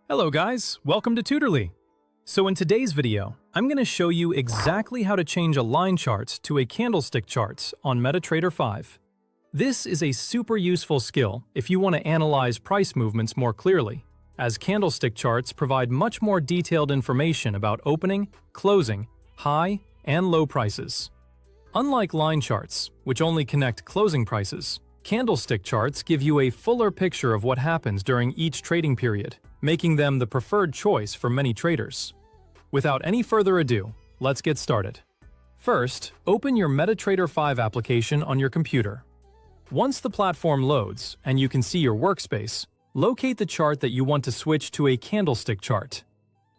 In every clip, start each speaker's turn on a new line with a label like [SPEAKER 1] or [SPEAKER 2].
[SPEAKER 1] Hello guys, welcome to Tutorly. So in today's video, I'm going to show you exactly how to change a line chart to a candlestick chart on Metatrader 5. This is a super useful skill if you want to analyze price movements more clearly, as candlestick charts provide much more detailed information about opening, closing, high, and low prices. Unlike line charts, which only connect closing prices, candlestick charts give you a fuller picture of what happens during each trading period, making them the preferred choice for many traders. Without any further ado, let's get started. First, open your Metatrader 5 application on your computer. Once the platform loads and you can see your workspace, locate the chart that you want to switch to a candlestick chart.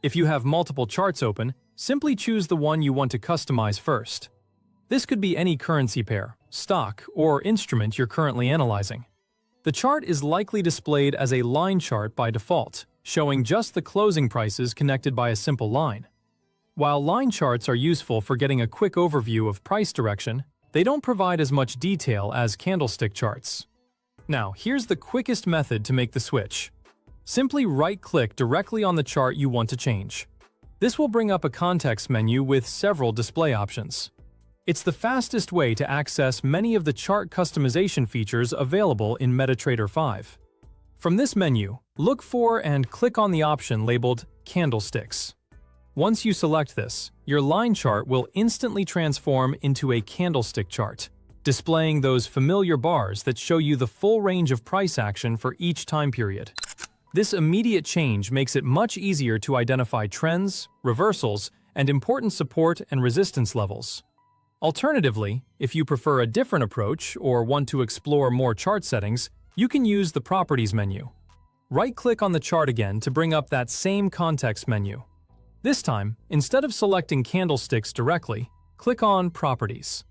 [SPEAKER 1] If you have multiple charts open, simply choose the one you want to customize first. This could be any currency pair, stock, or instrument you're currently analyzing. The chart is likely displayed as a line chart by default, showing just the closing prices connected by a simple line. While line charts are useful for getting a quick overview of price direction, they don't provide as much detail as candlestick charts. Now, here's the quickest method to make the switch. Simply right-click directly on the chart you want to change. This will bring up a context menu with several display options. It's the fastest way to access many of the chart customization features available in Metatrader 5. From this menu, look for and click on the option labeled Candlesticks. Once you select this, your line chart will instantly transform into a candlestick chart, displaying those familiar bars that show you the full range of price action for each time period. This immediate change makes it much easier to identify trends, reversals, and important support and resistance levels. Alternatively, if you prefer a different approach or want to explore more chart settings, you can use the Properties menu. Right-click on the chart again to bring up that same context menu. This time, instead of selecting candlesticks directly, click on Properties.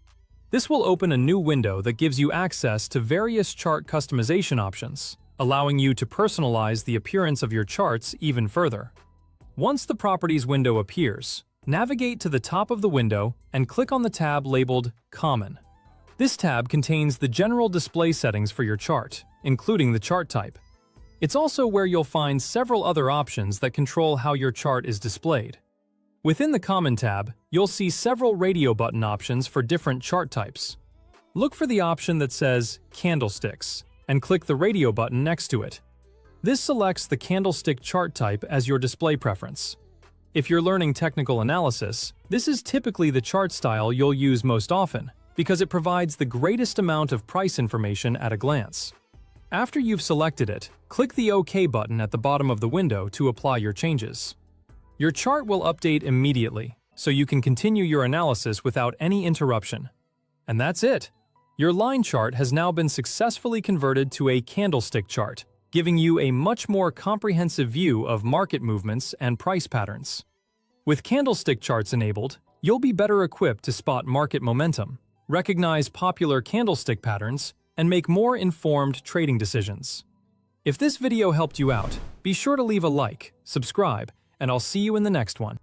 [SPEAKER 1] This will open a new window that gives you access to various chart customization options, allowing you to personalize the appearance of your charts even further. Once the Properties window appears, navigate to the top of the window and click on the tab labeled Common. This tab contains the general display settings for your chart, including the chart type. It's also where you'll find several other options that control how your chart is displayed. Within the Common tab, you'll see several radio button options for different chart types. Look for the option that says Candlesticks and click the radio button next to it. This selects the candlestick chart type as your display preference. If you're learning technical analysis, this is typically the chart style you'll use most often, because it provides the greatest amount of price information at a glance. After you've selected it, click the OK button at the bottom of the window to apply your changes. Your chart will update immediately, so you can continue your analysis without any interruption. And that's it! Your line chart has now been successfully converted to a candlestick chart, giving you a much more comprehensive view of market movements and price patterns. With candlestick charts enabled, you'll be better equipped to spot market momentum, recognize popular candlestick patterns, and make more informed trading decisions. If this video helped you out, be sure to leave a like, subscribe, and I'll see you in the next one.